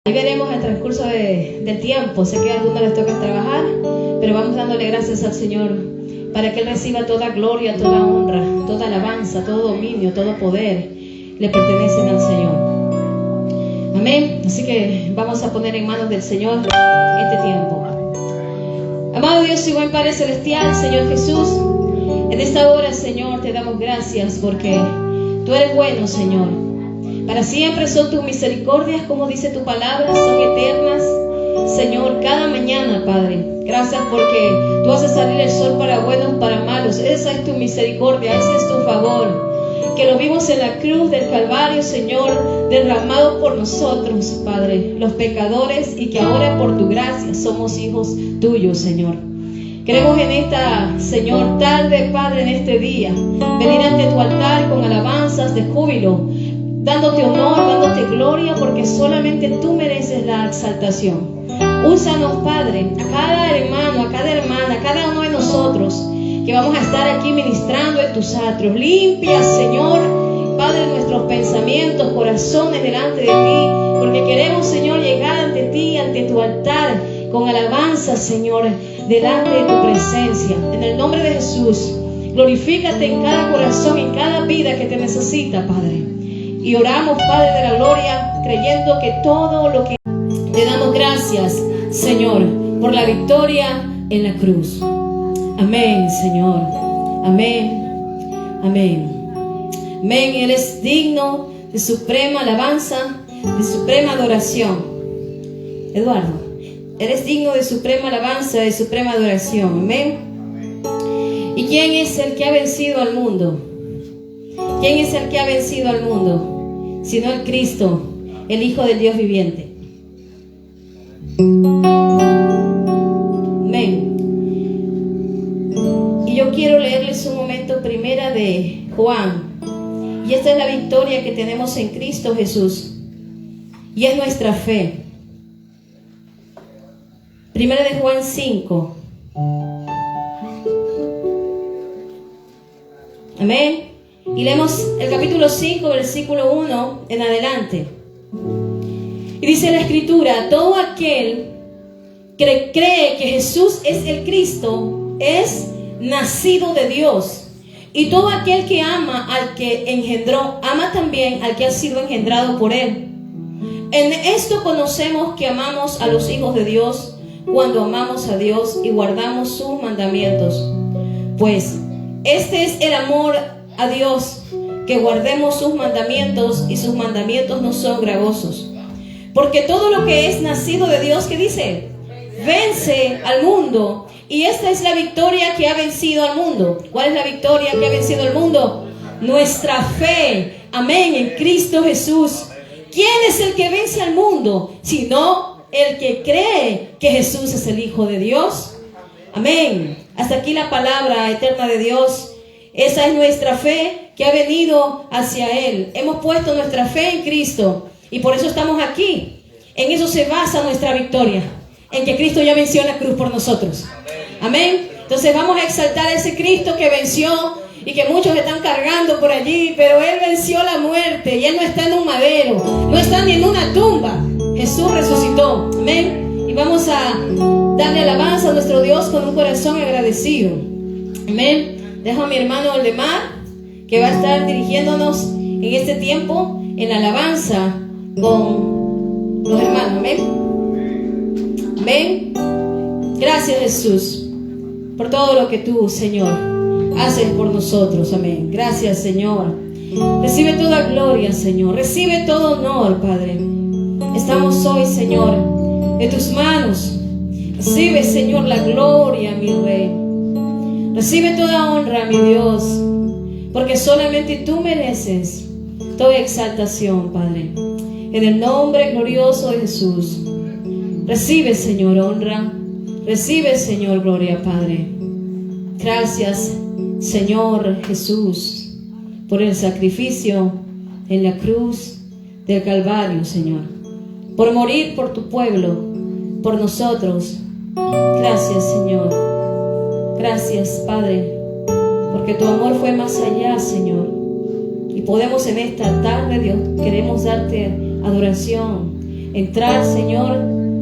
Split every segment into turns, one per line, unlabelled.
Ahí veremos el transcurso del tiempo. Sé que a algunos les toca trabajar, pero vamos dándole gracias al Señor para que Él reciba toda gloria, toda honra, toda alabanza, todo dominio, todo poder le pertenecen al Señor. Amén. Así que vamos a poner en manos del Señor este tiempo. Amado Dios y buen Padre Celestial, Señor Jesús, en esta hora, Señor, te damos gracias porque tú eres bueno, Señor. Para siempre son tus misericordias, como dice tu palabra, son eternas, Señor, cada mañana, Padre. Gracias porque tú haces salir el sol para buenos, para malos. Esa es tu misericordia, ese es tu favor. Que lo vimos en la cruz del Calvario, Señor, derramado por nosotros, Padre, los pecadores, y que ahora por tu gracia somos hijos tuyos, Señor. Queremos en esta, Señor, tarde, Padre, en este día, venir ante tu altar con alabanzas de júbilo, dándote honor, dándote gloria, porque solamente tú mereces la exaltación. Úsanos, Padre, a cada hermano, a cada hermana, a cada uno de nosotros, que vamos a estar aquí ministrando en tus atrios. Limpia, Señor, Padre, nuestros pensamientos, corazones delante de ti, porque queremos, Señor, llegar ante ti, ante tu altar, con alabanza, Señor, delante de tu presencia. En el nombre de Jesús, glorifícate en cada corazón, en cada vida que te necesita, Padre. Y oramos, Padre de la gloria, creyendo que todo lo que te damos gracias, Señor, por la victoria en la cruz. Amén, Señor. Amén. Amén. Amén. Él es digno de suprema alabanza, de suprema adoración. Eduardo, Él es digno de suprema alabanza, de suprema adoración. Amén. ¿Y quién es el que ha vencido al mundo? ¿Quién es el que ha vencido al mundo? Sino el Cristo, el Hijo del Dios viviente. Amén. Y yo quiero leerles un momento primera de Juan. Y esta es la victoria que tenemos en Cristo Jesús. Y es nuestra fe. Primera de Juan 5. Amén. Y leemos el capítulo 5, versículo 1 en adelante. Y dice la Escritura: todo aquel que cree que Jesús es el Cristo es nacido de Dios. Y todo aquel que ama al que engendró, ama también al que ha sido engendrado por él. En esto conocemos que amamos a los hijos de Dios, cuando amamos a Dios y guardamos sus mandamientos. Pues este es el amor a Dios, que guardemos sus mandamientos, y sus mandamientos no son gravosos. Porque todo lo que es nacido de Dios, ¿qué dice? Vence al mundo. Y esta es la victoria que ha vencido al mundo. ¿Cuál es la victoria que ha vencido al mundo? Nuestra fe. Amén, en Cristo Jesús. ¿Quién es el que vence al mundo? Sino el que cree que Jesús es el Hijo de Dios. Amén. Hasta aquí la palabra eterna de Dios. Esa es nuestra fe que ha venido hacia Él. Hemos puesto nuestra fe en Cristo y por eso estamos aquí. En eso se basa nuestra victoria, en que Cristo ya venció la cruz por nosotros. Amén. Entonces vamos a exaltar a ese Cristo que venció y que muchos están cargando por allí, pero Él venció la muerte y Él no está en un madero, no está ni en una tumba. Jesús resucitó. Amén. Y vamos a darle alabanza a nuestro Dios con un corazón agradecido. Amén. Dejo a mi hermano Oldemar, que va a estar dirigiéndonos en este tiempo en la alabanza con los hermanos. Amén. Amén. Gracias, Jesús, por todo lo que tú, Señor, haces por nosotros. Amén. Gracias, Señor. Recibe toda gloria, Señor. Recibe todo honor, Padre. Estamos hoy, Señor, en tus manos. Recibe, Señor, la gloria, mi Rey. Recibe toda honra, mi Dios, porque solamente tú mereces toda exaltación, Padre. En el nombre glorioso de Jesús, recibe, Señor, honra. Recibe, Señor, gloria, Padre. Gracias, Señor Jesús, por el sacrificio en la cruz del Calvario, Señor. Por morir por tu pueblo, por nosotros. Gracias, Señor. Gracias, Padre, porque tu amor fue más allá, Señor. Y podemos en esta tarde, Dios, queremos darte adoración. entrar, Señor,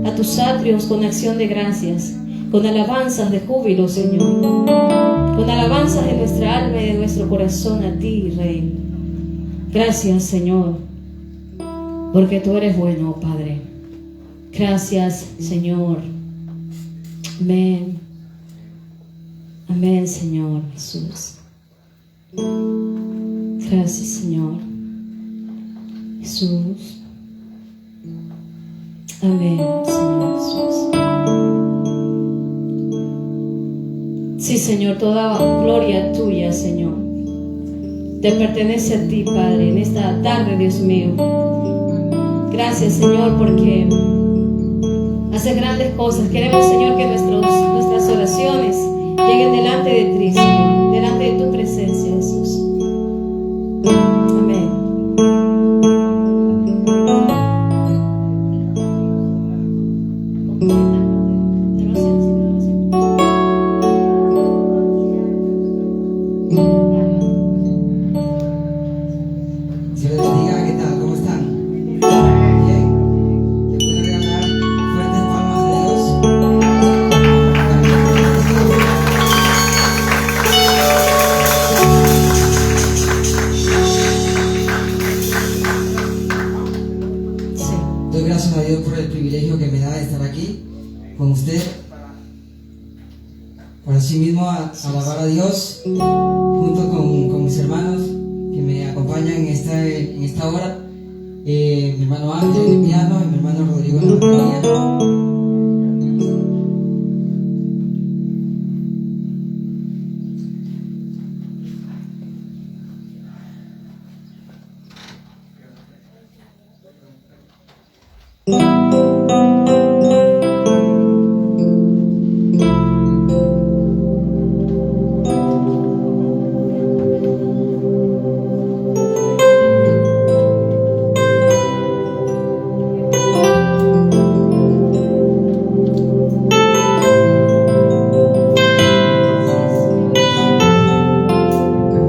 a tus atrios con acción de gracias, con alabanzas de júbilo, Señor, con alabanzas de nuestra alma y de nuestro corazón a ti, Rey. Gracias, Señor, porque tú eres bueno, Padre. Gracias, Señor. Amén. Amén, Señor Jesús. Gracias, Señor Jesús. Amén, Señor Jesús. Sí, Señor, toda gloria tuya, Señor, te pertenece a ti, Padre, en esta tarde, Dios mío. Gracias, Señor, porque haces grandes cosas. Queremos, Señor, que nuestras oraciones lleguen delante de ti, Señor, delante de tu presencia, Jesús. Amén.
Dios les bendiga, ¿qué tal? ¿Cómo están? Bien. ¿Le pueden regalar fuertes palmas de Dios?
Sí.
Doy gracias a Dios por el privilegio que me da de estar aquí con usted, para así mismo alabar a Dios junto con mis hermanos que me acompañan en esta hora. Mi hermano Ángel en el piano y mi hermano Rodrigo en la batería.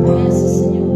Gracias, Señor.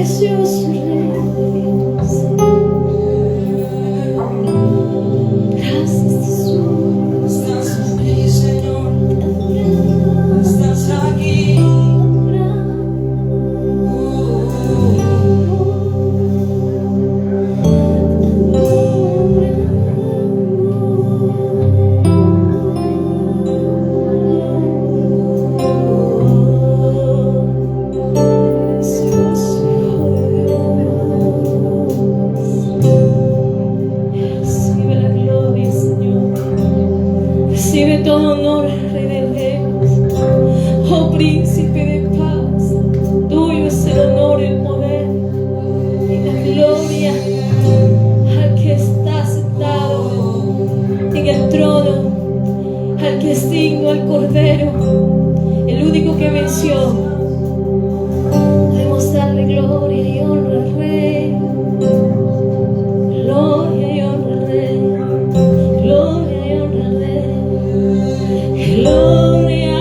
precioso Rey de Dios. Gracias, Jesús.
Estás aquí, Señor. Estás aquí.
Recibe la gloria, Señor. Recibe todo honor, Rey de Reyes. Oh Príncipe de paz, tuyo es el honor, el poder y la gloria al que está sentado en el trono, al que es digno, al Cordero, el único que venció. Podemos darle gloria y honra al Rey. Gloria y honra al Rey. Gloria y honra al Rey. Gloria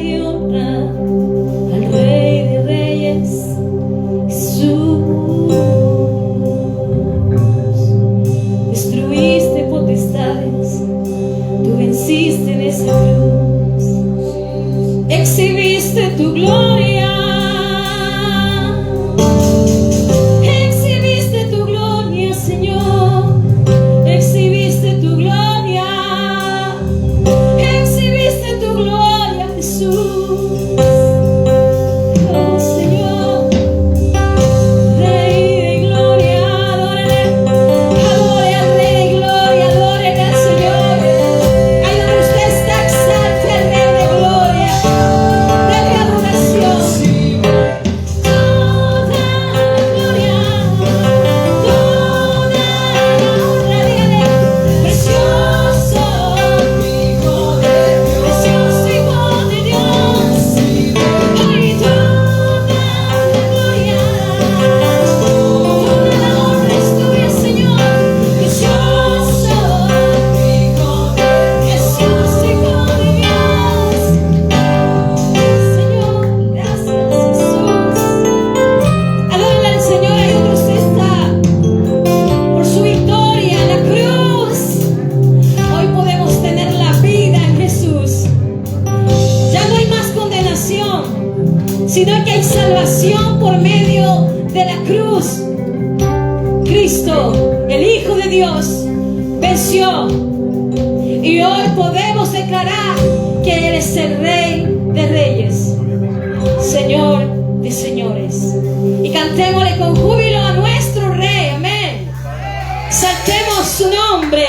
y honra al Rey de Reyes, Jesús. Destruiste potestades, tú venciste en esa cruz. Exhibiste tu gloria. Exhibiste tu gloria, Señor. Exhibiste tu gloria. Exhibiste tu gloria, Jesús. Oh, Señor, Rey de gloria, adórale. Adore al Rey de gloria, adore al Señor. Ahí donde usted está, exalte al Rey de gloria. Dale adoración. Toda la gloria, toda la honra, dígale, precioso Hijo de Dios, precioso Hijo de Dios. Ay, toda la gloria, toda la honra es tuya, Señor. Precioso Hijo de Dios, precioso Hijo de Dios. Señor, gracias, Jesús. Adórale al Señor ahí donde usted está, por su victoria en la cruz. Hoy podemos tener la vida en Jesús. Ya no hay más condenación, sino que hay salvación por medio de la cruz. Cristo, el Hijo de Dios, venció. Y hoy podemos declarar que Él es el Rey de Reyes, Señor de señores. Y cantémosle con júbilo a nuestro Rey, amén. Saltemos su nombre.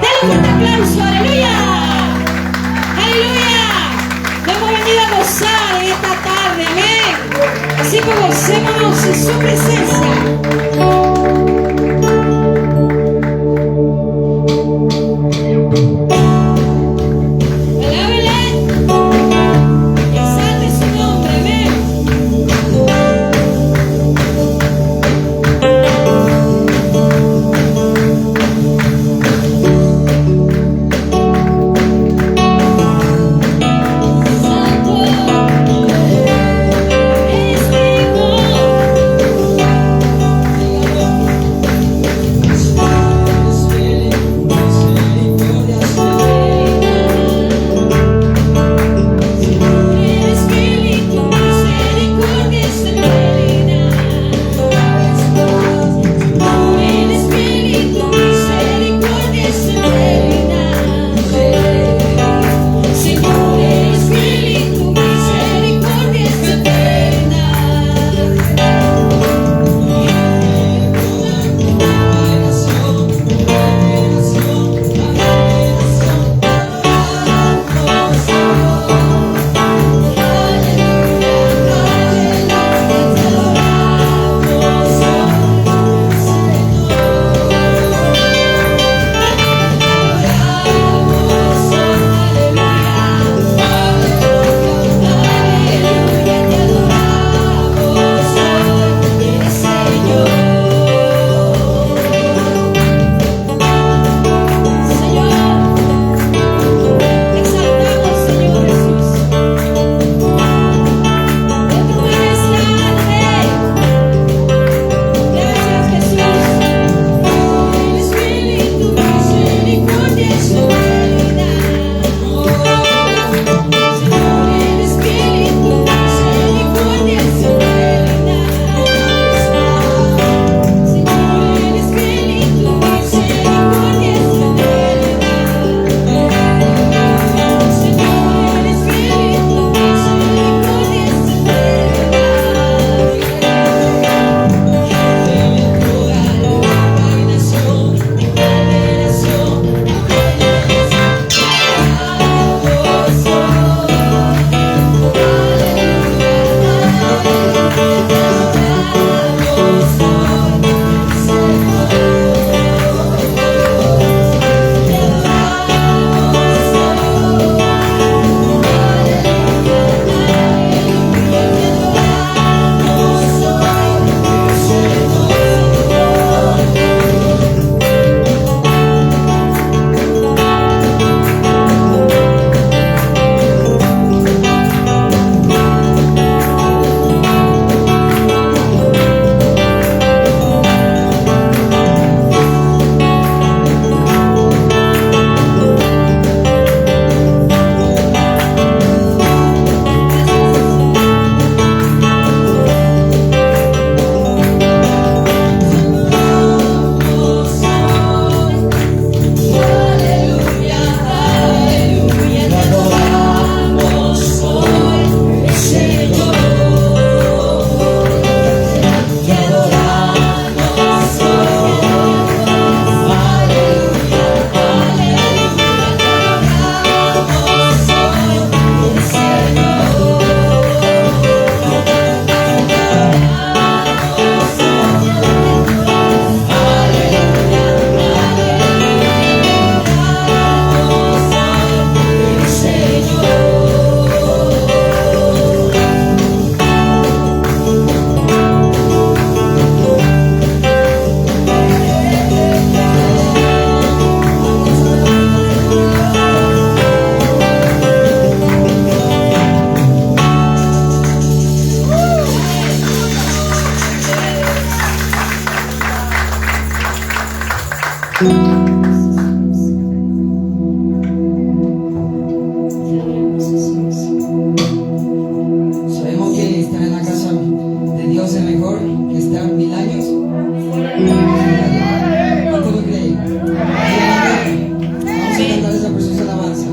Dale un fuerte aplauso, aleluya. Aleluya. Nos hemos venido a gozar en esta tarde, amén. Así que gocémonos en su presencia. Alábele. Exalte su nombre, amén. Santo es digno.
Sabemos que estar en la casa de Dios es mejor que estar 1000 años. ¿Cuánto lo creen? Vamos a cantar esa preciosa alabanza.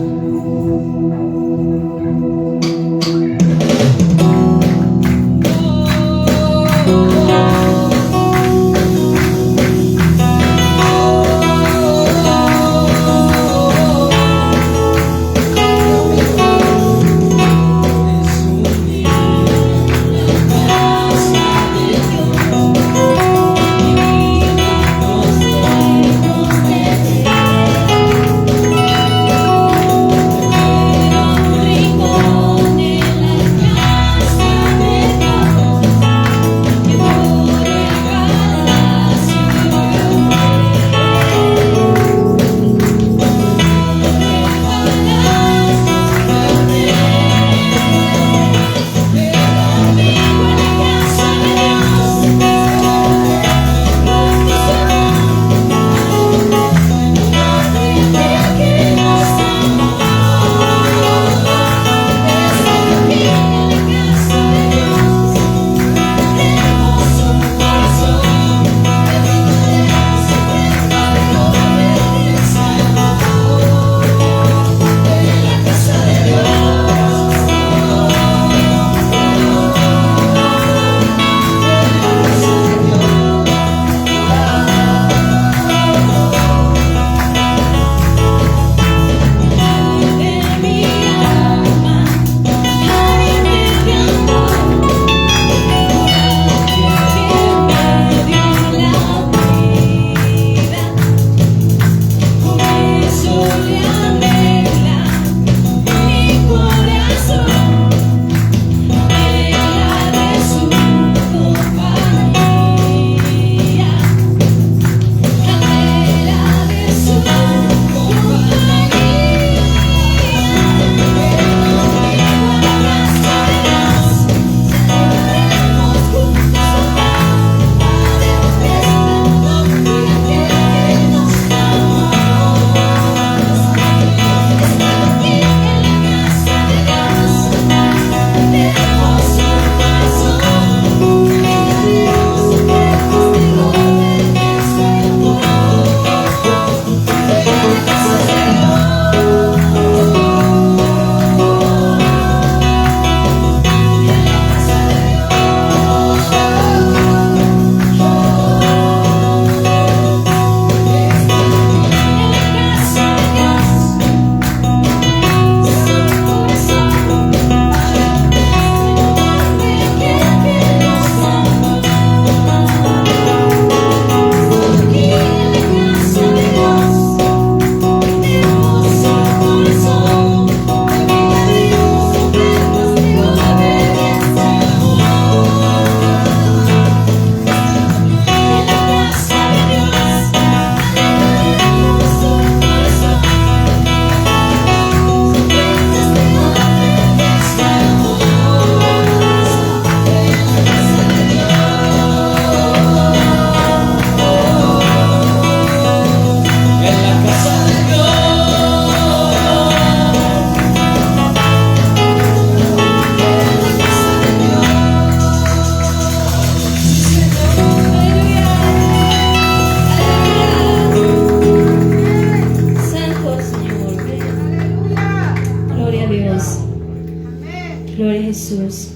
Gloria a Jesús.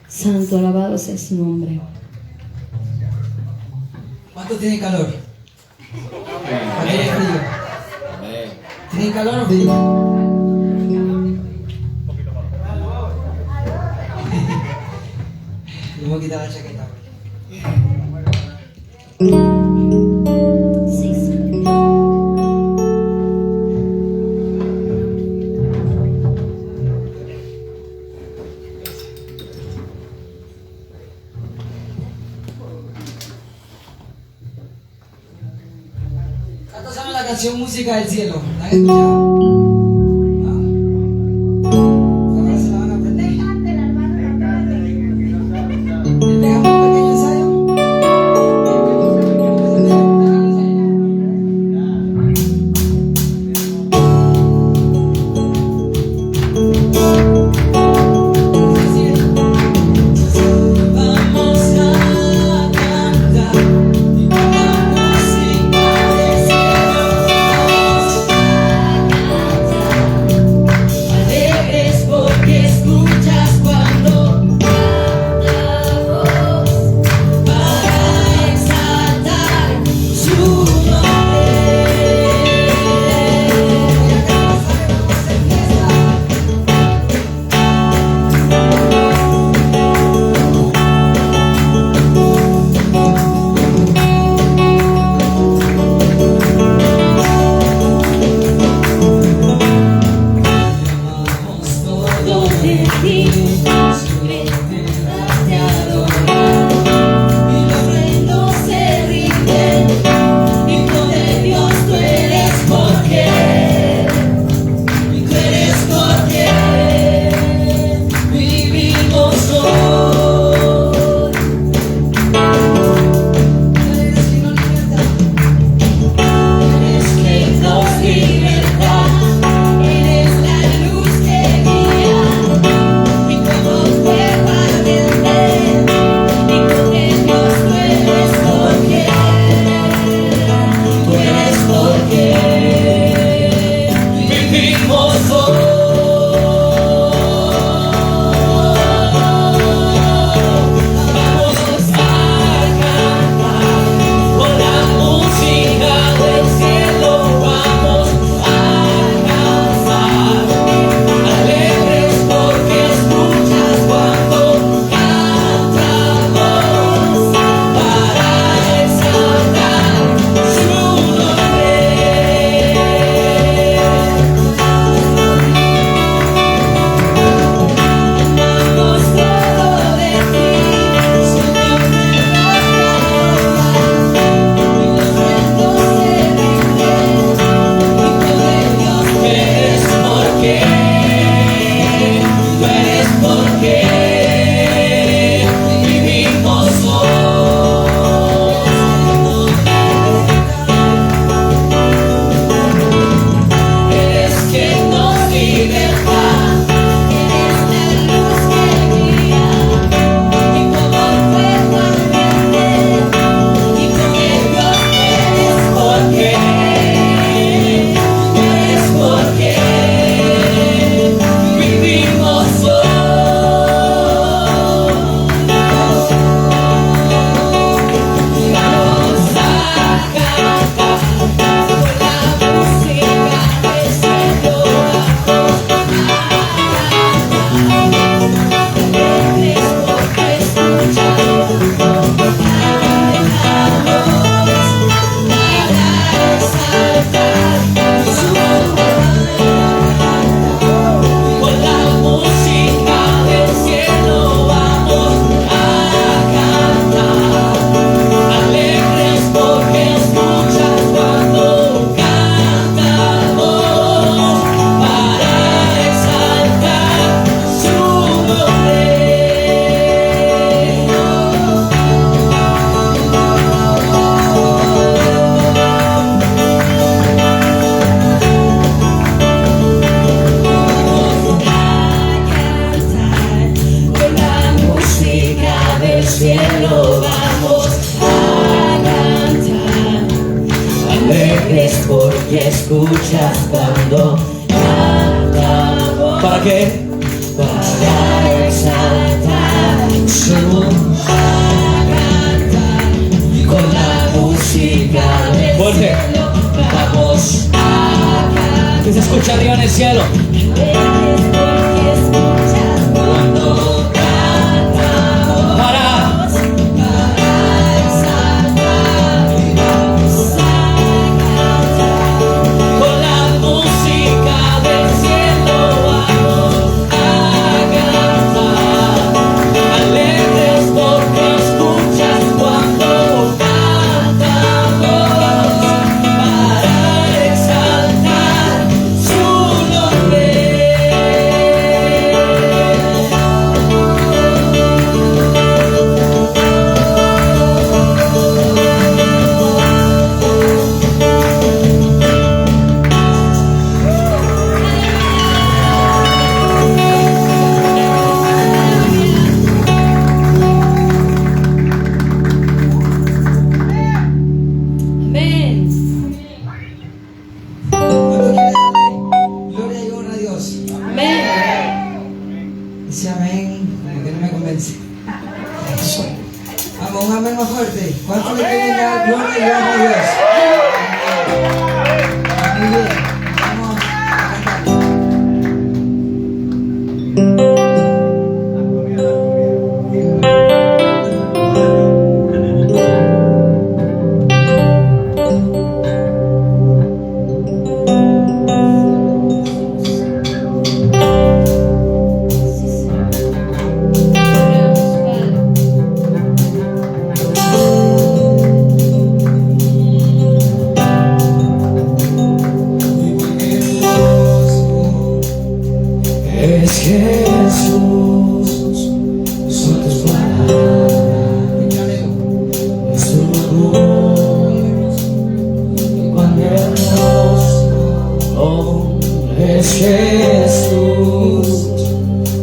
Santo, alabado sea su nombre.
¿Cuántos tienen calor? ¿Cuántos tienen frío? ¿Tienen calor o frío? Le voy a quitar la chaqueta.
Sí, sí.
¿Cuántos saben la canción Música del Cielo? ¿La han escuchado? Ahora se la van a aprender. ¿Le pegamos un pequeño ensayo?
que escuchas cuando cantamos. ¿Para qué? Para exaltar su voz, y con la música del cielo vamos a cantar. Que se escucha arriba en el cielo. Cuando cantamos para exaltar y vamos a cantar. Con la música del cielo vamos a cantar. Alegres porque escuchas cuando cantamos para exaltar su nombre.
Amén.
¿Cuánto quiere darle gloria y honra a Dios?
Amén.
Dice amén, como que no me convence. Vamos, un amén más fuerte. ¿Cuánto le quieren dar gloria y honra a Dios? Muy bien, vamos a cantar. Es Jesús, son tus palabras, es tu amor, cuán hermoso, oh, es Jesús,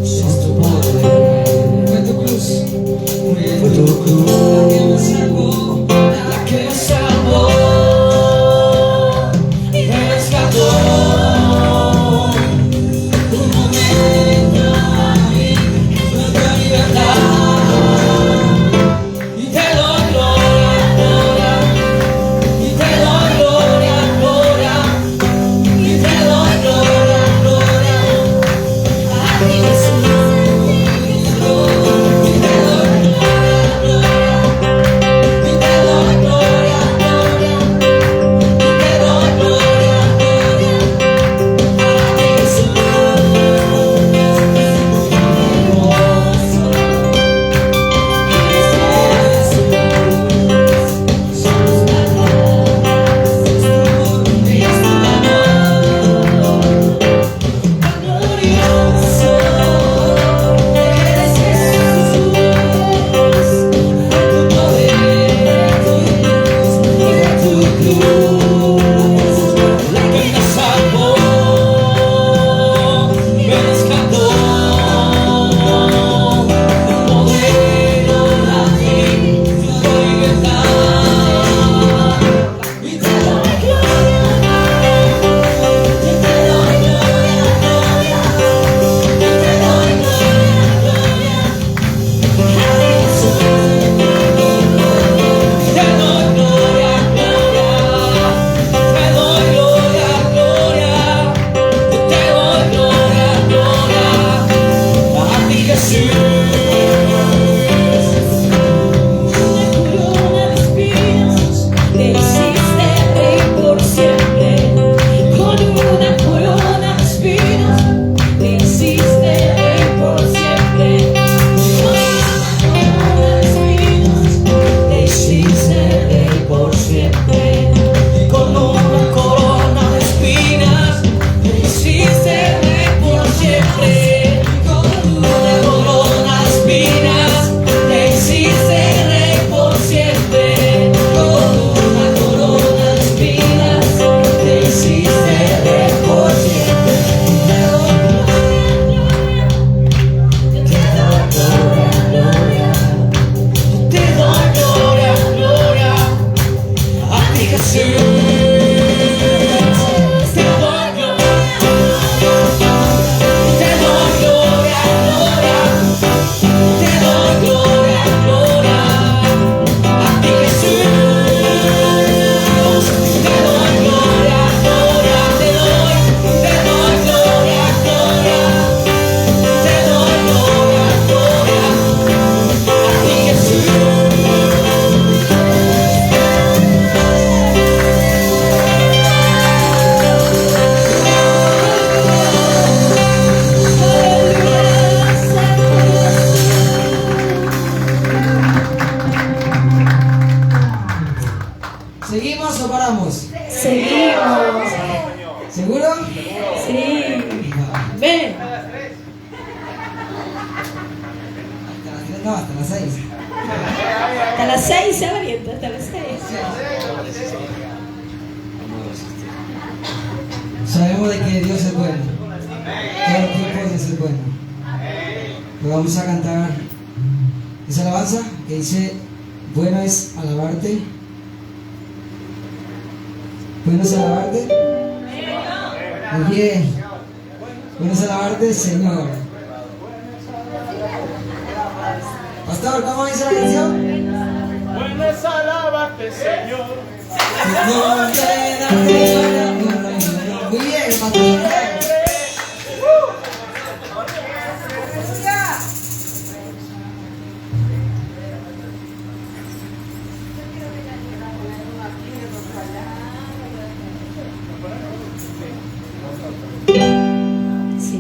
es tu poder, fue tu cruz, fue tu cruz, la que me salvó, y me rescató. o paramos?
Seguimos.
¿Seguro?
Sí.
Va.
Ven.
No, hasta las 6.
Hasta las 6 se valienta, hasta las 6.
Sabemos de que Dios es bueno. Todo el tiempo Dios es bueno. Pero vamos a cantar esa alabanza que dice: bueno es alabarte. Bueno es alabarte. Muy bien. Bueno es alabarte, Señor. Pastor, ¿cómo dice la canción?
Bueno es alabarte, Señor.
Señor, te daré gloria. Muy bien, pastor.
Sí.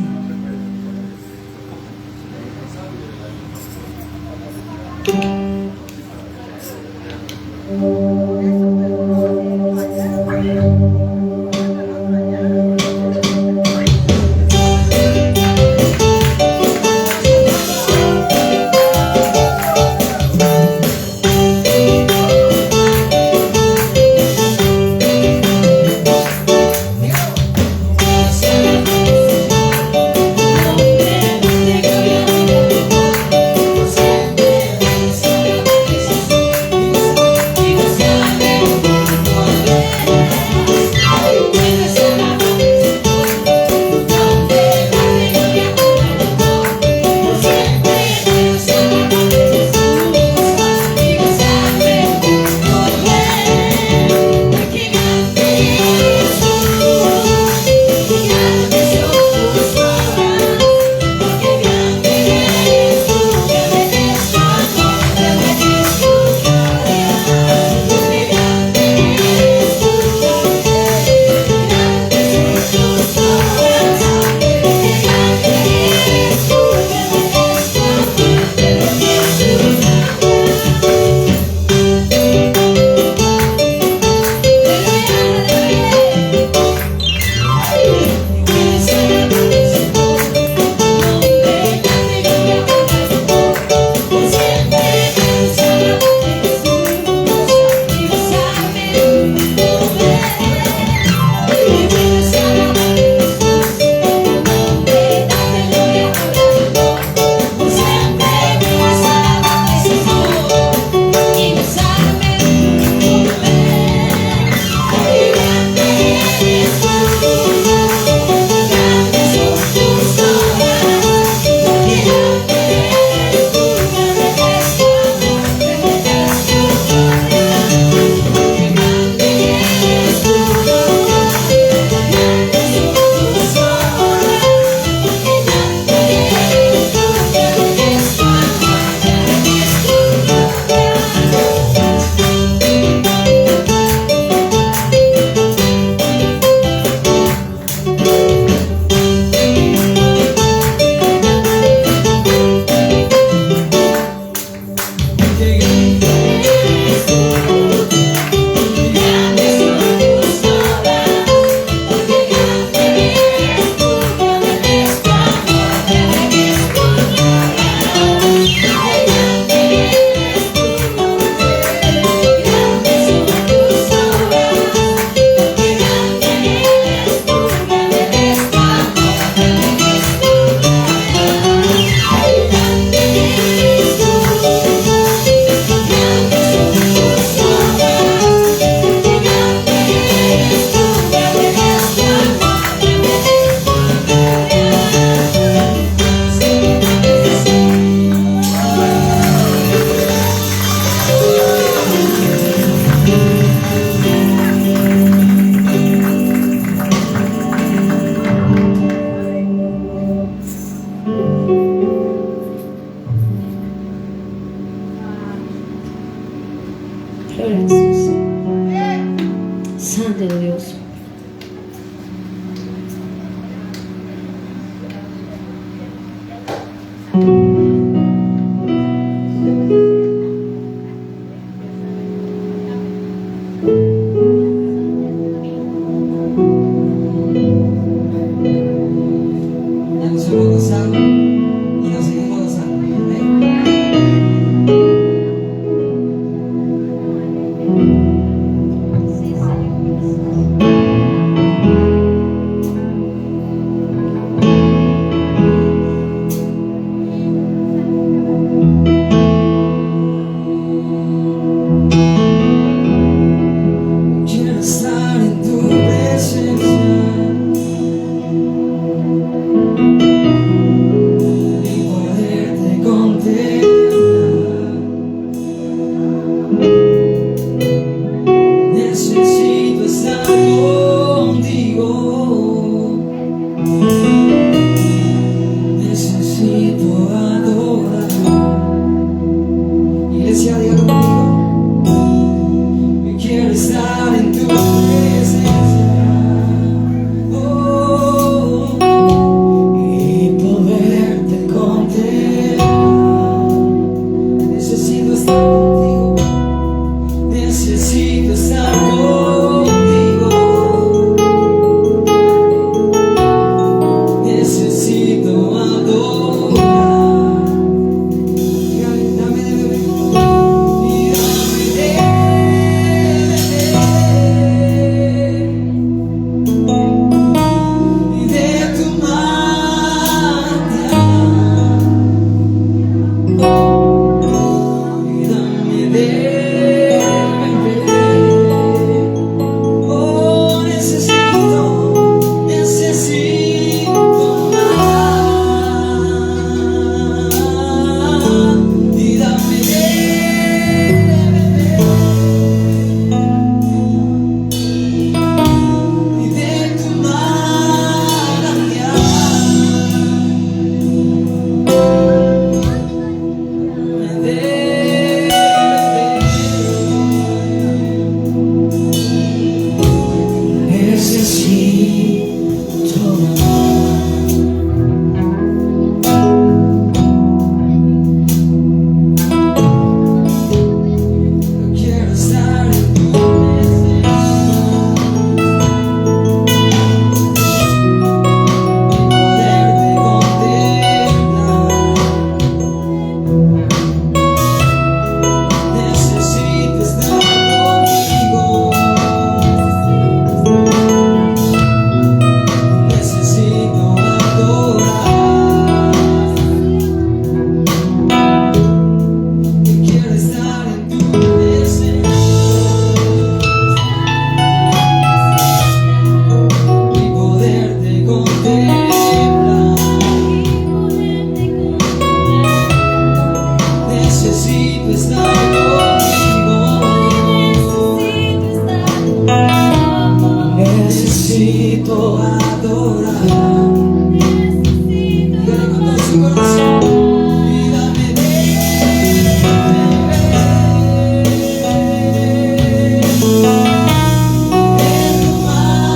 Santo de Dios.
iglesia, dígalo conmigo. Yo quiero estar en tu presencia. Oh,
y poderte contemplar.
necesito estar contigo. Necesito estar contigo. Necesito adorar. Dígale, dame de beber. Y dame de beber. Y de tu manantial. Y dame de beber. Oh, necesito más. Y dame de beber. Y de tu manantial. Me
Necesito
Yo quiero estar en tu presencia. Poderte contemplar. Necesito estar contigo. Necesito adorar. Yo quiero estar en tu presencia y poderte contemplar. Necesito estar contigo. Necesito adorar. Dígalo con todo su corazón. Y dame de tu mano.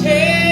Sea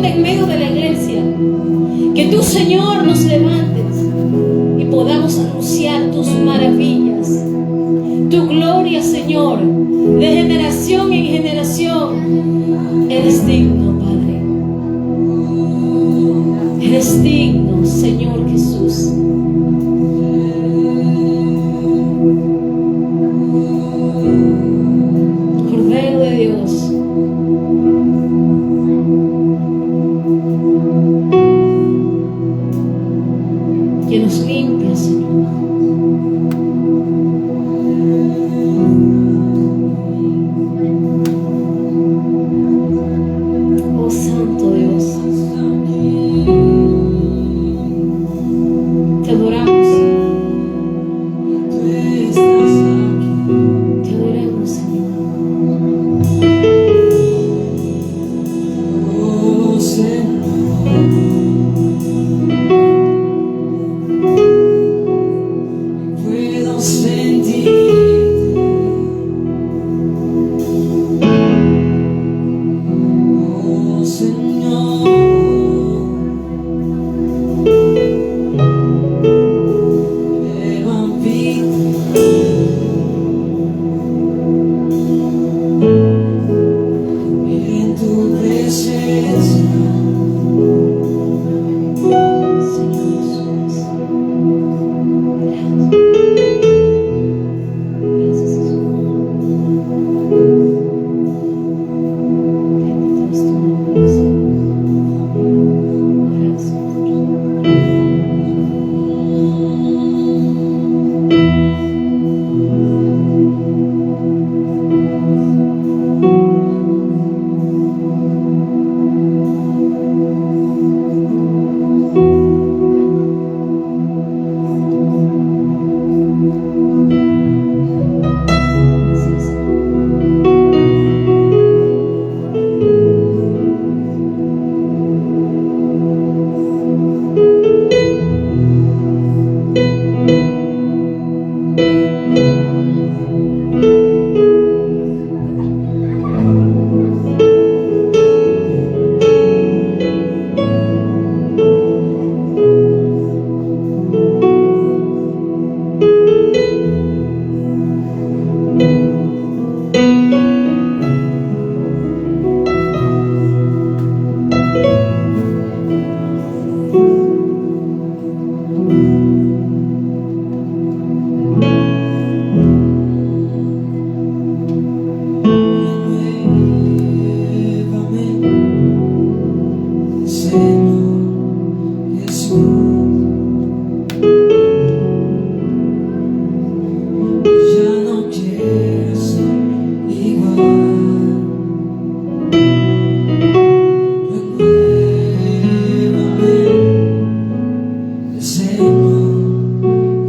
ponga en medio de la iglesia. Que tú, Señor, nos levantes y podamos anunciar tus maravillas, tu gloria, Señor, de generación en generación. Eres digno, Padre. Eres digno, Señor Jesús. Cordero de Dios. Que nos limpia, Señor. Oh Santo Dios, te adoramos, te adoramos, Señor.
Oh, Señor, puedo sentir. Oh, Señor, pero habito en tu presencia.
Señor Jesús. Gracias. Gracias,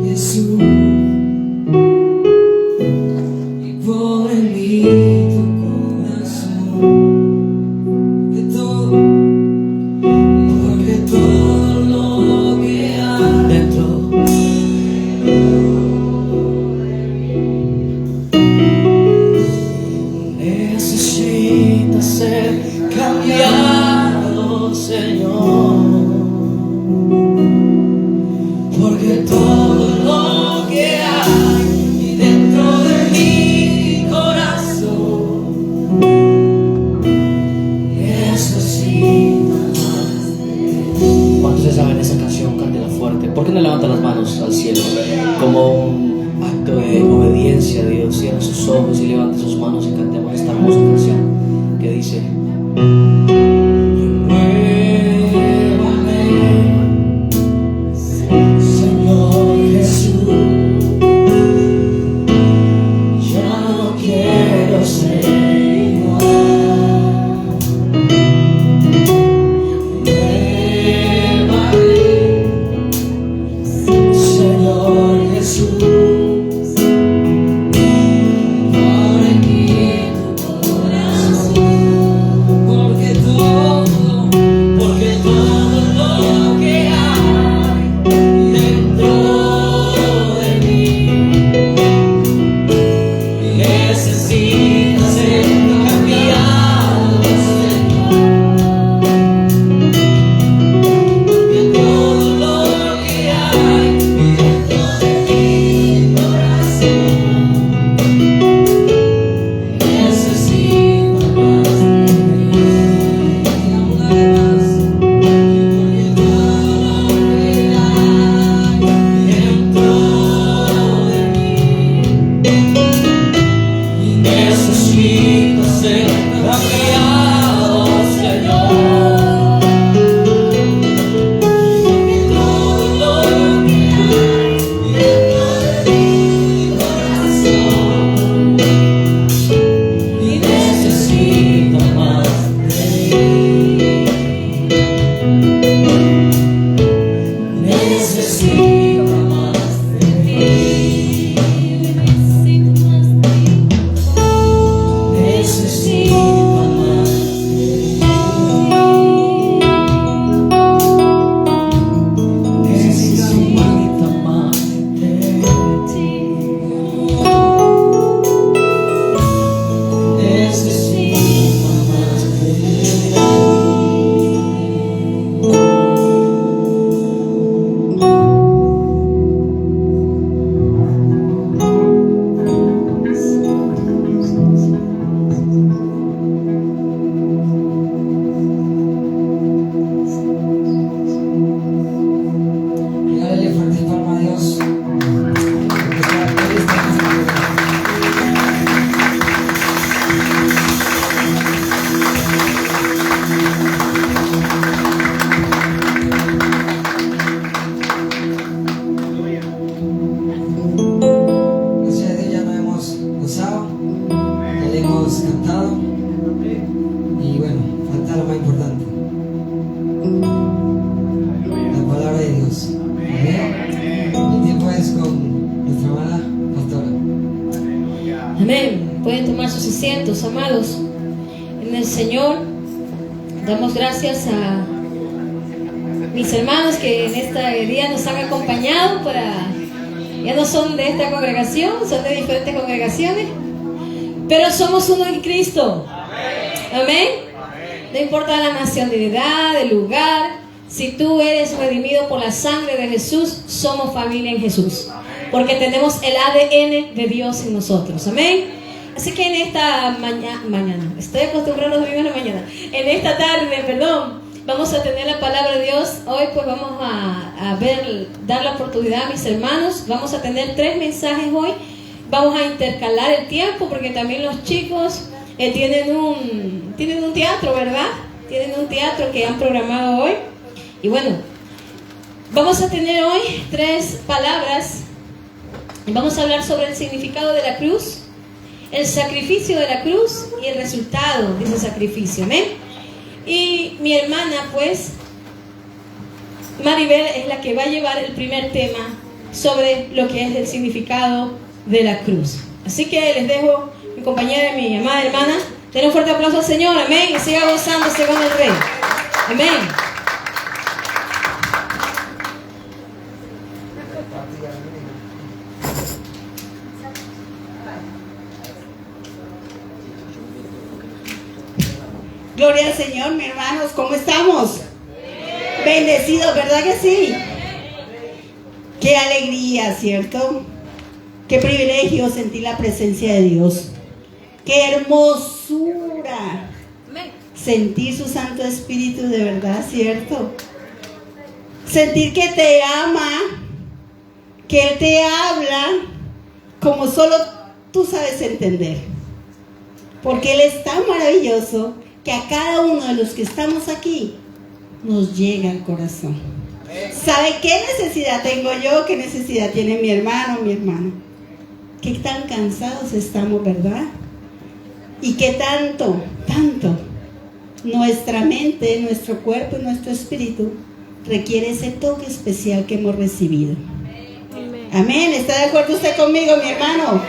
Jesús. Bendito es tu nombre, Señor. Gracias.
Cierre sus ojos y levante sus manos y cantemos esta hermosa canción que dice: renuévame, Señor Jesús, ya no quiero ser igual. Renuévame, Señor Jesús.
asientos, amados, en el Señor. Damos gracias a mis hermanos que en este día nos han acompañado ya no son de esta congregación, son de diferentes congregaciones, pero somos uno en Cristo. Amén. No importa la nacionalidad, el lugar, si tú eres redimido por la sangre de Jesús, somos familia en Jesús, porque tenemos el ADN de Dios en nosotros. Amén. Así que en esta mañana, estoy acostumbrado a los domingos de la mañana, en esta tarde, vamos a tener la palabra de Dios. Hoy pues vamos a dar la oportunidad a mis hermanos. Vamos a tener 3 mensajes hoy. Vamos a intercalar el tiempo porque también los chicos tienen un teatro, ¿verdad? Tienen un teatro que han programado hoy. Y bueno, vamos a tener hoy 3 palabras. Vamos a hablar sobre el significado de la cruz, el sacrificio de la cruz y el resultado de ese sacrificio. Amén. Y mi hermana, pues, Maribel, es la que va a llevar el primer tema sobre lo que es el significado de la cruz. Así que les dejo mi compañera y mi amada hermana. Den un fuerte aplauso al Señor, amén, y siga gozándose con el Rey. Amén.
Gloria al Señor, mis hermanos, ¿cómo estamos? Bendecidos, ¿verdad que sí? Qué alegría, ¿cierto? Qué privilegio sentir la presencia de Dios. Qué hermosura sentir su Santo Espíritu de verdad, ¿cierto? Sentir que te ama, que Él te habla como solo tú sabes entender. Porque Él es tan maravilloso que a cada uno de los que estamos aquí nos llega al corazón. ¿Sabe qué necesidad tengo yo? ¿Qué necesidad tiene mi hermano, mi hermana? Qué tan cansados estamos, ¿verdad? Y qué tanto nuestra mente, nuestro cuerpo y nuestro espíritu requiere ese toque especial que hemos recibido. Amén. ¿Está de acuerdo usted conmigo, mi hermano?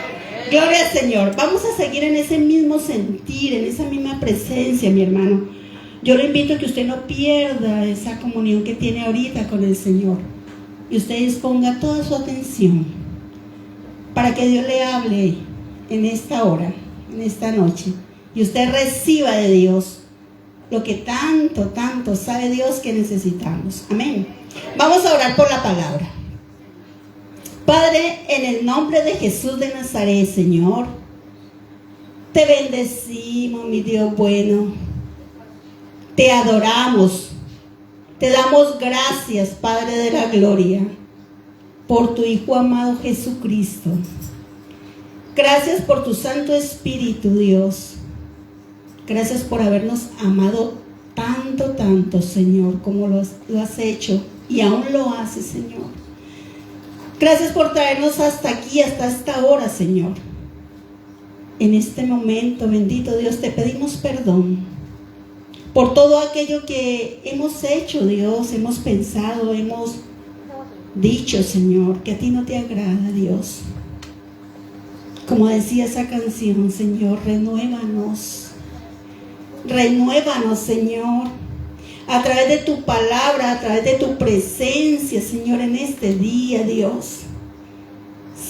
Gloria al Señor. Vamos a seguir en ese mismo sentir, en esa misma presencia, mi hermano. Yo le invito a que usted no pierda esa comunión que tiene ahorita con el Señor. Y usted disponga toda su atención para que Dios le hable en esta hora, en esta noche. Y usted reciba de Dios lo que tanto sabe Dios que necesitamos. Amén. Vamos a orar por la palabra. Padre, en el nombre de Jesús de Nazaret, Señor, te bendecimos, mi Dios bueno. Te adoramos. Te damos gracias, Padre de la gloria, por tu Hijo amado Jesucristo. Gracias por tu Santo Espíritu, Dios. Gracias por habernos amado tanto, Señor, como lo has hecho y aún lo haces, Señor. Gracias por traernos hasta aquí, hasta esta hora, Señor. En este momento, bendito Dios, te pedimos perdón por todo aquello que hemos hecho, Dios, hemos pensado, hemos dicho, Señor, que a ti no te agrada, Dios. Como decía esa canción, Señor, renuévanos, Señor, a través de tu palabra, a través de tu presencia, Señor, en este día, Dios.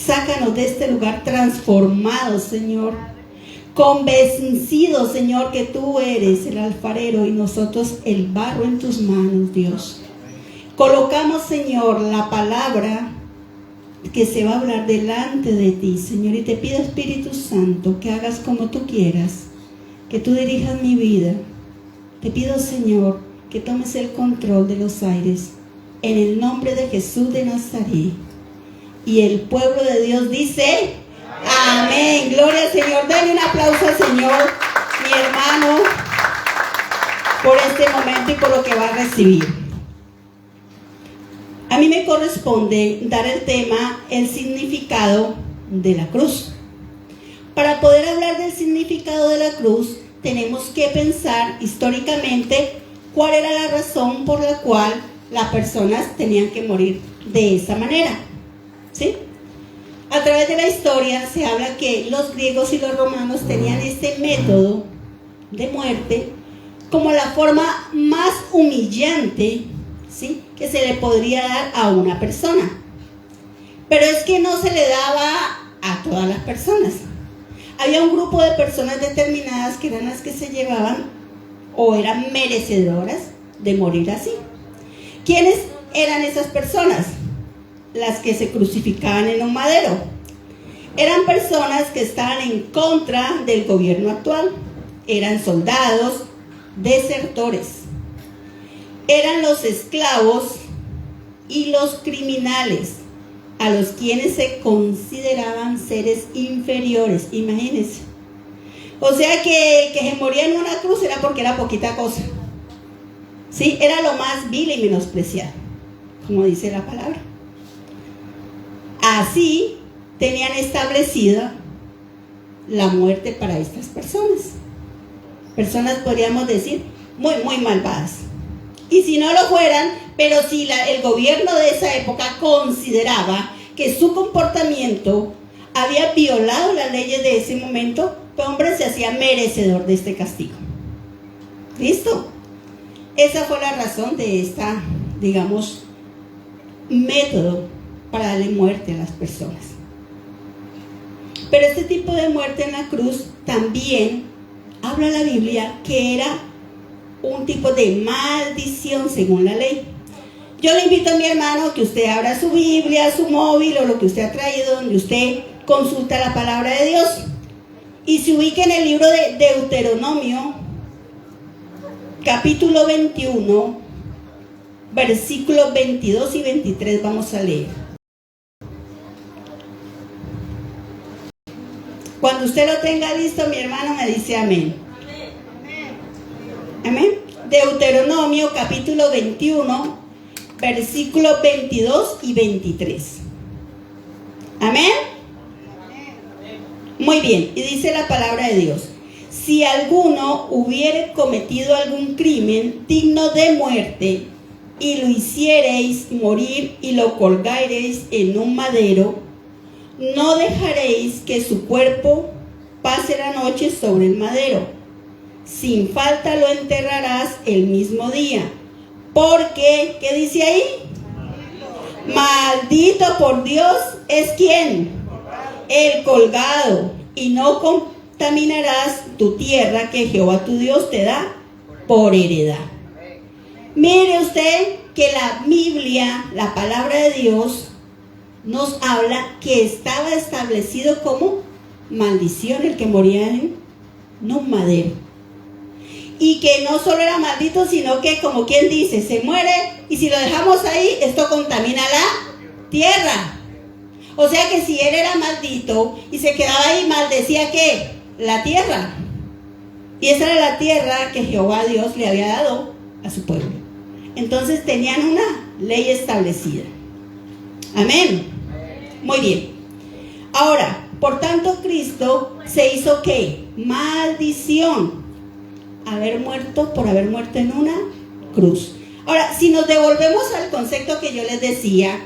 Sácanos de este lugar transformados, Señor, convencidos, Señor, que tú eres el alfarero y nosotros el barro en tus manos, Dios. Colocamos, Señor, la palabra que se va a hablar delante de ti, Señor, y te pido, Espíritu Santo, que hagas como tú quieras, que tú dirijas mi vida. Te pido, Señor, que tomes el control de los aires, en el nombre de Jesús de Nazaret. Y el pueblo de Dios dice, amén. Gloria al Señor. Denle un aplauso al Señor, mi hermano, por este momento y por lo que va a recibir. A mí me corresponde dar el tema, el significado de la cruz. Para poder hablar del significado de la cruz, tenemos que pensar históricamente cuál era la razón por la cual las personas tenían que morir de esa manera, ¿sí? A través de la historia se habla que los griegos y los romanos tenían este método de muerte como la forma más humillante, ¿sí?, que se le podría dar a una persona. Pero es que no se le daba a todas las personas. Había un grupo de personas determinadas que eran las que se llevaban o eran merecedoras de morir así. ¿Quiénes eran esas personas? Las que se crucificaban en un madero. Eran personas que estaban en contra del gobierno actual. Eran soldados, desertores. Eran los esclavos y los criminales, a los quienes se consideraban seres inferiores. Imagínense. O sea que el que se moría en una cruz era porque era poquita cosa. Sí, era lo más vil y menospreciado, como dice la palabra. Así tenían establecida la muerte para estas personas. Personas, podríamos decir, muy, muy malvadas. Y si no lo fueran, pero si el gobierno de esa época consideraba que su comportamiento había violado las leyes de ese momento, pues hombre, se hacía merecedor de este castigo. ¿Listo? Esa fue la razón de esta, digamos, método para darle muerte a las personas. Pero este tipo de muerte en la cruz también habla la Biblia que era un tipo de maldición según la ley. Yo le invito a mi hermano que usted abra su Biblia, su móvil o lo que usted ha traído, donde usted consulta la palabra de Dios y se ubique en el libro de Deuteronomio, capítulo 21, versículos 22 y 23 vamos a leer. Cuando usted lo tenga listo, mi hermano me dice amén. Amén. Deuteronomio capítulo 21, versículos 22 y 23. Amén. Muy bien, y dice la palabra de Dios: si alguno hubiere cometido algún crimen digno de muerte, y lo hiciereis morir y lo colgareis en un madero, no dejaréis que su cuerpo pase la noche sobre el madero. Sin falta lo enterrarás el mismo día. Porque, ¿qué dice ahí? Maldito por Dios es ¿quién? El colgado. Y no contaminarás tu tierra que Jehová tu Dios te da por heredad. Mire usted que la Biblia, la palabra de Dios, nos habla que estaba establecido como maldición el que moría en un madero. Y que no solo era maldito, sino que, como quien dice, se muere y si lo dejamos ahí, esto contamina la tierra. O sea que si él era maldito y se quedaba ahí, maldecía ¿qué? La tierra. Y esa era la tierra que Jehová Dios le había dado a su pueblo. Entonces tenían una ley establecida. Amén. Muy bien. Ahora, por tanto, Cristo se hizo ¿qué? Maldición. Por haber muerto en una cruz. Ahora, si nos devolvemos al concepto que yo les decía,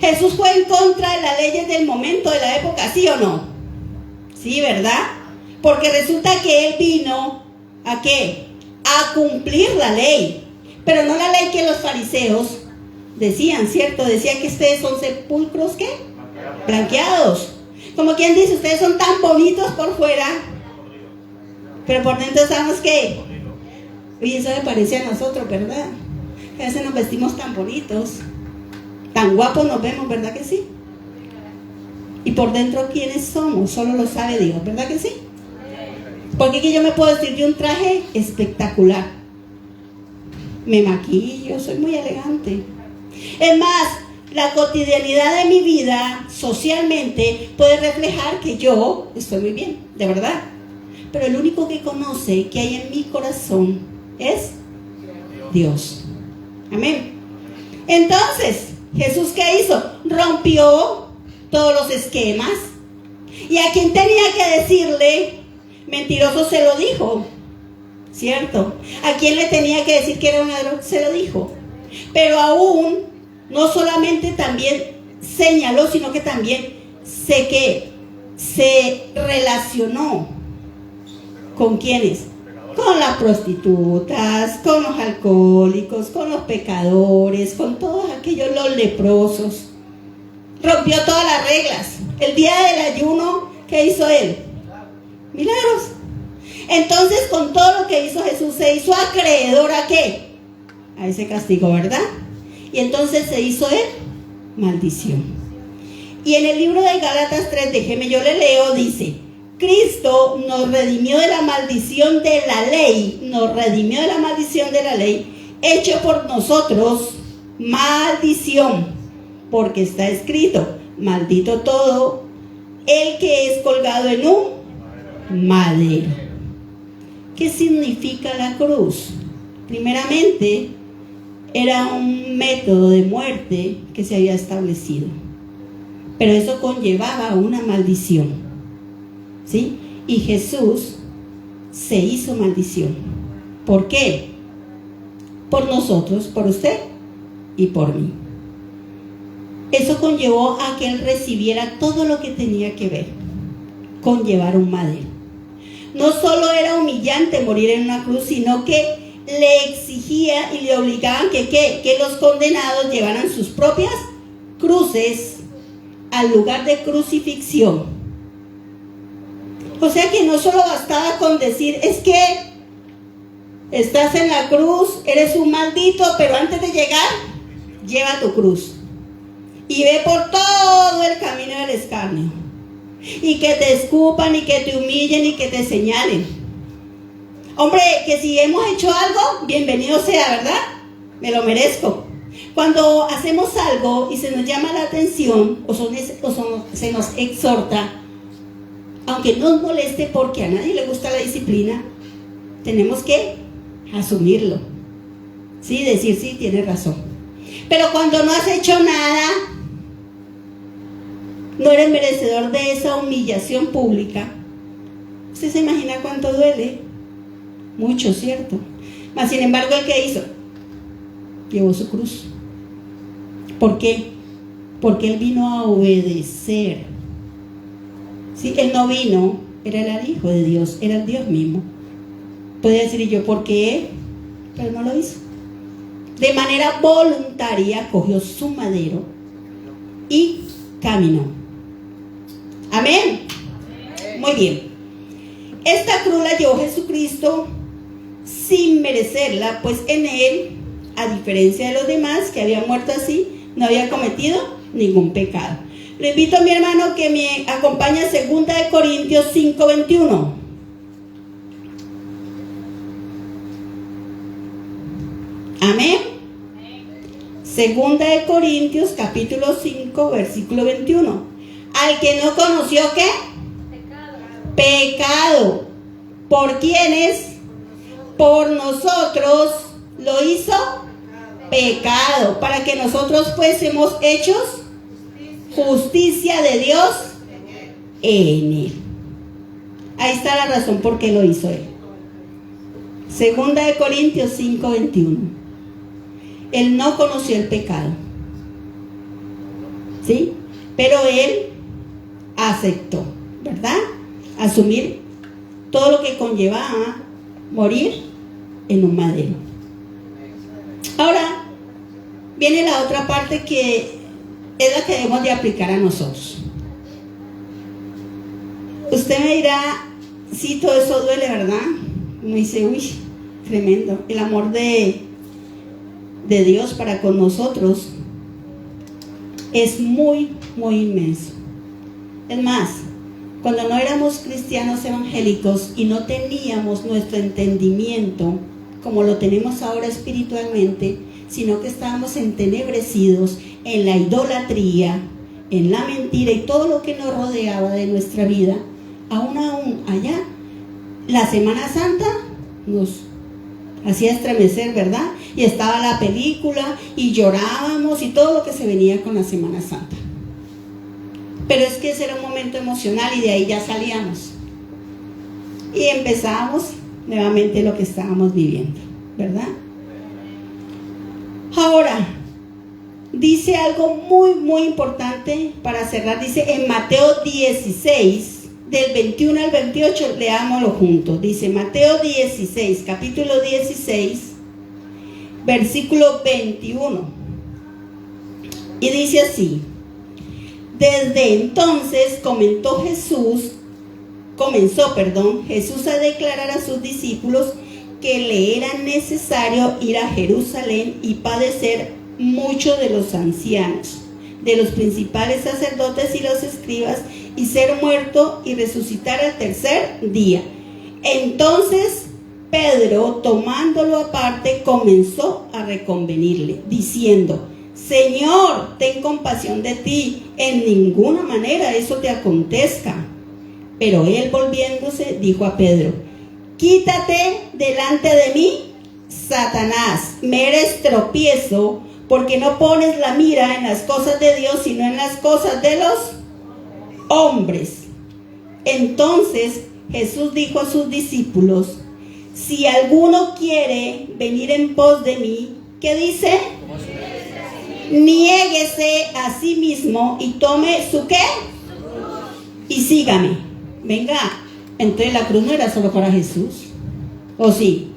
Jesús fue en contra de las leyes del momento, de la época, ¿sí o no? Sí, ¿verdad? Porque resulta que Él vino ¿a qué? A cumplir la ley, pero no la ley que los fariseos decían, ¿cierto? Decían que ustedes son sepulcros, ¿qué? Blanqueados. Como quien dice, ustedes son tan bonitos por fuera, pero por dentro sabemos que, oye, eso me parece a nosotros, ¿verdad? Que a veces nos vestimos tan bonitos, tan guapos nos vemos, ¿verdad que sí? Y por dentro, ¿quiénes somos? Solo lo sabe Dios, ¿verdad que sí? Porque aquí yo me puedo vestir de un traje espectacular. Me maquillo, soy muy elegante. Es más, la cotidianidad de mi vida, socialmente, puede reflejar que yo estoy muy bien, de verdad. Pero el único que conoce que hay en mi corazón es Dios. Amén. Entonces, ¿Jesús qué hizo? Rompió todos los esquemas. Y a quien tenía que decirle mentiroso se lo dijo, ¿cierto? A quien le tenía que decir que era un ladrón se lo dijo. Pero aún, no solamente también señaló, sino que también se relacionó. ¿Con quiénes? Con las prostitutas, con los alcohólicos, con los pecadores, con todos aquellos, los leprosos. Rompió todas las reglas. El día del ayuno, ¿qué hizo él? Milagros. Entonces, con todo lo que hizo Jesús, se hizo acreedor ¿a qué? A ese castigo, ¿verdad? Y entonces se hizo él maldición. Y en el libro de Gálatas 3, déjeme yo le leo, dice: Cristo nos redimió de la maldición de la ley, hecho por nosotros maldición, porque está escrito: maldito todo el que es colgado en un madero. ¿Qué significa la cruz? Primeramente, era un método de muerte que se había establecido, pero eso conllevaba una maldición, ¿sí? Y Jesús se hizo maldición. ¿Por qué? Por nosotros, por usted y por mí. Eso conllevó a que él recibiera todo lo que tenía que ver con llevar un madero. No solo era humillante morir en una cruz, sino que le exigía y le obligaban que los condenados llevaran sus propias cruces al lugar de crucifixión. O sea que no solo bastaba con decir: es que estás en la cruz, eres un maldito, pero antes de llegar, lleva tu cruz y ve por todo el camino del escarnio, y que te escupan y que te humillen y que te señalen. Hombre, que si hemos hecho algo, bienvenido sea, ¿verdad? Me lo merezco. Cuando hacemos algo y se nos llama la atención se nos exhorta, aunque nos moleste, porque a nadie le gusta la disciplina, tenemos que asumirlo, ¿sí? Decir: sí, tienes razón. Pero cuando no has hecho nada, no eres merecedor de esa humillación pública. ¿Usted se imagina cuánto duele? Mucho, ¿cierto? Mas sin embargo, ¿el qué hizo? Llevó su cruz. ¿Por qué? Porque él vino a obedecer. Sí, él no vino, era el Hijo de Dios, era el Dios mismo. Podría decir yo: ¿por qué? Pero no lo hizo. De manera voluntaria cogió su madero y caminó. Amén. Muy bien. Esta cruz la llevó Jesucristo sin merecerla, pues en él, a diferencia de los demás que habían muerto así, no había cometido ningún pecado. Le invito a mi hermano que me acompañe a 2 Corintios 5:21. Amén. 2 Corintios capítulo 5, versículo 21. Al que no conoció, ¿qué? Pecado. ¿Por quiénes? Por nosotros lo hizo pecado, para que nosotros fuésemos hechos justicia de Dios en él. Ahí está la razón por qué lo hizo él. 2 Corintios 5:21. Él no conoció el pecado, ¿sí? Pero él aceptó, ¿verdad? Asumir todo lo que conllevaba morir en un madero. Ahora viene la otra parte, que es la que debemos de aplicar a nosotros. Usted me dirá: sí, todo eso duele, ¿verdad? Uno dice: uy, tremendo. El amor de Dios para con nosotros es muy, muy inmenso. Es más, cuando no éramos cristianos evangélicos y no teníamos nuestro entendimiento como lo tenemos ahora espiritualmente, sino que estábamos entenebrecidos en la idolatría, en la mentira y todo lo que nos rodeaba de nuestra vida, aún allá, la Semana Santa nos hacía estremecer, ¿verdad? Y estaba la película y llorábamos y todo lo que se venía con la Semana Santa. Pero es que ese era un momento emocional y de ahí ya salíamos y empezábamos nuevamente lo que estábamos viviendo, ¿verdad? Ahora, dice algo muy, muy importante para cerrar. Dice en Mateo 16, del 21 al 28, leámoslo juntos. Dice Mateo 16, capítulo 16, versículo 21. Y dice así: desde entonces comenzó Jesús a declarar a sus discípulos que le era necesario ir a Jerusalén y padecer mucho de los ancianos, de los principales sacerdotes y los escribas, y ser muerto y resucitar al tercer día. Entonces Pedro, tomándolo aparte, comenzó a reconvenirle, diciendo: Señor, ten compasión de ti, en ninguna manera eso te acontezca. Pero él, volviéndose, dijo a Pedro: quítate delante de mí, Satanás, me eres tropiezo, porque no pones la mira en las cosas de Dios, sino en las cosas de los hombres. Entonces Jesús dijo a sus discípulos: si alguno quiere venir en pos de mí, ¿qué dice? Niéguese a sí mismo y tome su ¿qué? Y sígame. Venga, entonces la cruz no era solo para Jesús, ¿o sí?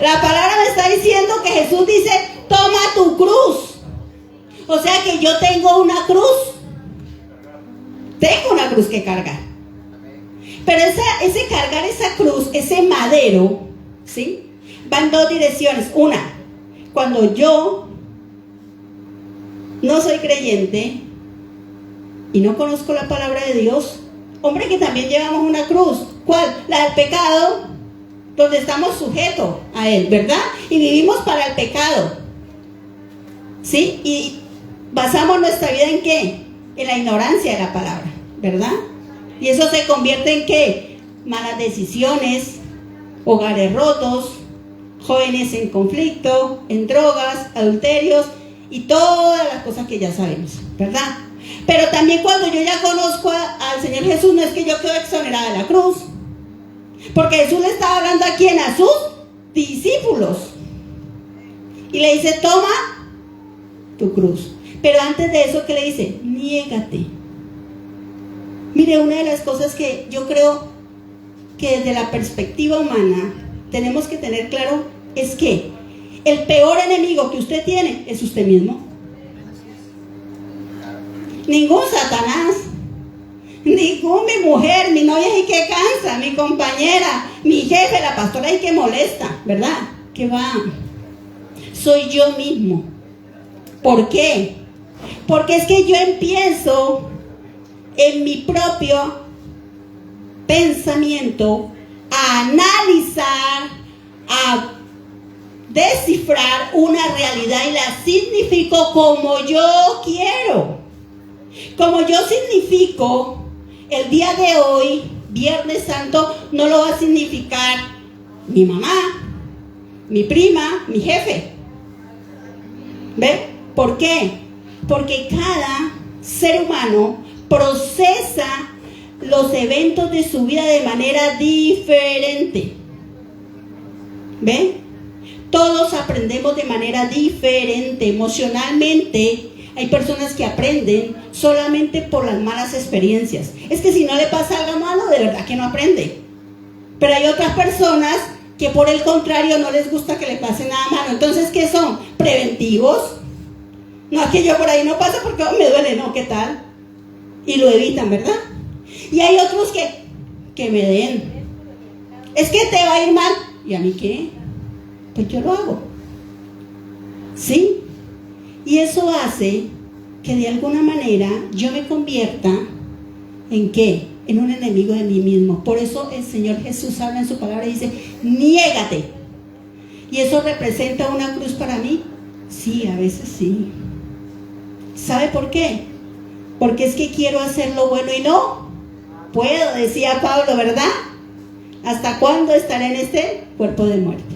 La palabra me está diciendo que Jesús dice: toma tu cruz. O sea que yo tengo una cruz. Tengo una cruz que cargar. Pero ese cargar esa cruz, ese madero, ¿sí?, va en dos direcciones. Una, cuando yo no soy creyente y no conozco la palabra de Dios, hombre, que también llevamos una cruz. ¿Cuál? La del pecado, donde estamos sujetos a él, ¿verdad? Y vivimos para el pecado, ¿sí? Y basamos nuestra vida ¿en qué? En la ignorancia de la palabra, ¿verdad? Y eso se convierte en ¿qué? Malas decisiones, hogares rotos, jóvenes en conflicto, en drogas, adulterios y todas las cosas que ya sabemos, ¿verdad? Pero también cuando yo ya conozco al Señor Jesús, no es que yo quedo exonerada de la cruz, porque Jesús le estaba hablando a quién, a sus discípulos, y le dice: toma tu cruz. Pero antes de eso, ¿qué le dice? Niégate. Mire, una de las cosas que yo creo que desde la perspectiva humana tenemos que tener claro es que el peor enemigo que usted tiene es usted mismo. Ningún Satanás, ningún mi mujer, mi novia y que cansa, mi compañera, mi jefe, la pastora y que molesta, ¿verdad? Que va. Soy yo mismo. ¿Por qué? Porque es que yo empiezo en mi propio pensamiento a analizar, a descifrar una realidad y la significo como yo quiero. Como yo significo el día de hoy, Viernes Santo, no lo va a significar mi mamá, mi prima, mi jefe. ¿Ve? ¿Por qué? Porque cada ser humano procesa los eventos de su vida de manera diferente. ¿Ven? Todos aprendemos de manera diferente. Emocionalmente, hay personas que aprenden solamente por las malas experiencias. Es que si no le pasa algo malo, de verdad que no aprende. Pero hay otras personas que por el contrario no les gusta que le pase nada malo. Entonces, ¿qué son? Preventivos. No, es que yo por ahí no paso porque me duele, no, ¿qué tal? Y lo evitan, ¿verdad? Y hay otros que me den. Es que te va a ir mal. ¿Y a mí qué? Pues yo lo hago. ¿Sí? Y eso hace que de alguna manera yo me convierta ¿en qué? En un enemigo de mí mismo. Por eso el Señor Jesús habla en su palabra y dice: niégate. ¿Y eso representa una cruz para mí? Sí, a veces sí. ¿Sabe por qué? Porque es que quiero hacer lo bueno y no puedo, decía Pablo, ¿verdad? ¿Hasta cuándo estaré en este cuerpo de muerte?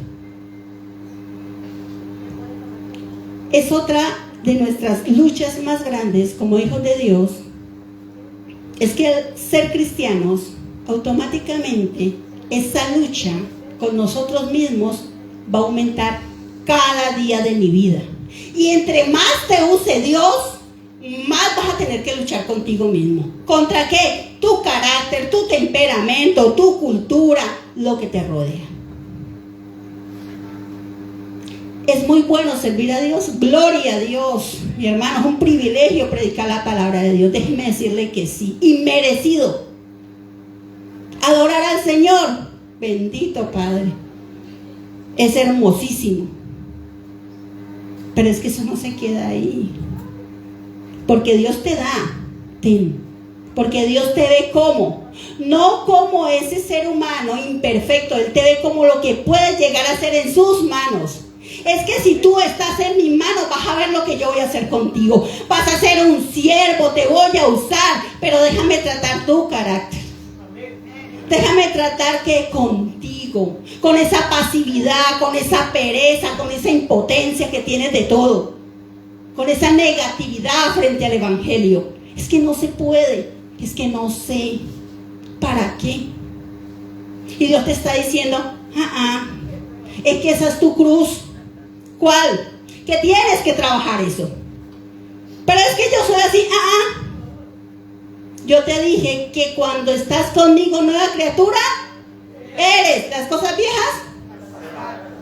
Es otra de nuestras luchas más grandes como hijos de Dios. Es que al ser cristianos, automáticamente esa lucha con nosotros mismos va a aumentar cada día de mi vida. Y entre más te use Dios, más vas a tener que luchar contigo mismo. ¿Contra qué? Tu carácter, tu temperamento, tu cultura, lo que te rodea. Es muy bueno servir a Dios, gloria a Dios. Mi hermano, es un privilegio predicar la palabra de Dios. Déjeme decirle que sí, inmerecido. Adorar al Señor, bendito Padre, es hermosísimo. Pero es que eso no se queda ahí. Porque Dios te da, porque Dios te ve como, no como ese ser humano imperfecto. Él te ve como lo que puedes llegar a hacer en sus manos. Es que si tú estás en mis manos, vas a ver lo que yo voy a hacer contigo. Vas a ser un siervo, te voy a usar, pero déjame tratar tu carácter. Déjame tratar que contigo, con esa pasividad, con esa pereza, con esa impotencia que tienes de todo, con esa negatividad frente al evangelio. Es que no se puede, es que no sé para qué. Y Dios te está diciendo, es que esa es tu cruz. ¿Cuál? Que tienes que trabajar eso. Pero es que yo soy así, Yo te dije que cuando estás conmigo, nueva criatura eres. Las cosas viejas,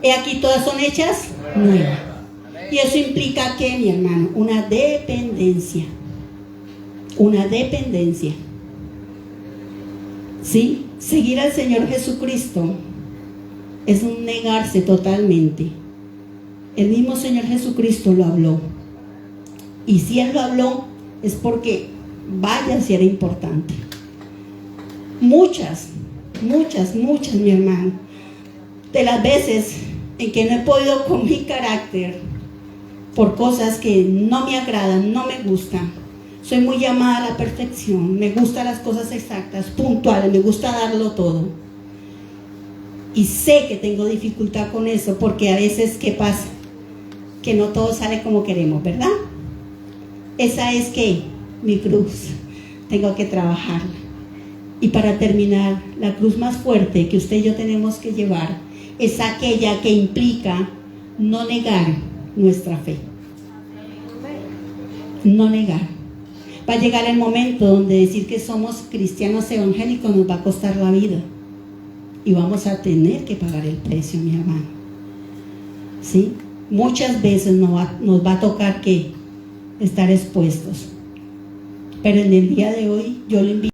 he aquí todas son hechas nuevas. Y eso implica que, mi hermano, una dependencia. Una dependencia. ¿Sí? Seguir al Señor Jesucristo es un negarse totalmente. El mismo Señor Jesucristo lo habló. Y si Él lo habló, es porque, vaya, si era importante. Muchas, mi hermano, de las veces en que no he podido con mi carácter, por cosas que no me agradan, no me gustan. Soy muy llamada a la perfección, me gustan las cosas exactas, puntuales, me gusta darlo todo. Y sé que tengo dificultad con eso, porque a veces, ¿qué pasa? Que no todo sale como queremos, ¿verdad? Esa es que mi cruz, tengo que trabajarla. Y para terminar, la cruz más fuerte que usted y yo tenemos que llevar es aquella que implica no negar nuestra fe. No negar. Va a llegar el momento donde decir que somos cristianos evangélicos nos va a costar la vida. Y vamos a tener que pagar el precio, mi hermano. ¿Sí? Muchas veces nos va a tocar que estar expuestos. Pero en el día de hoy yo le invito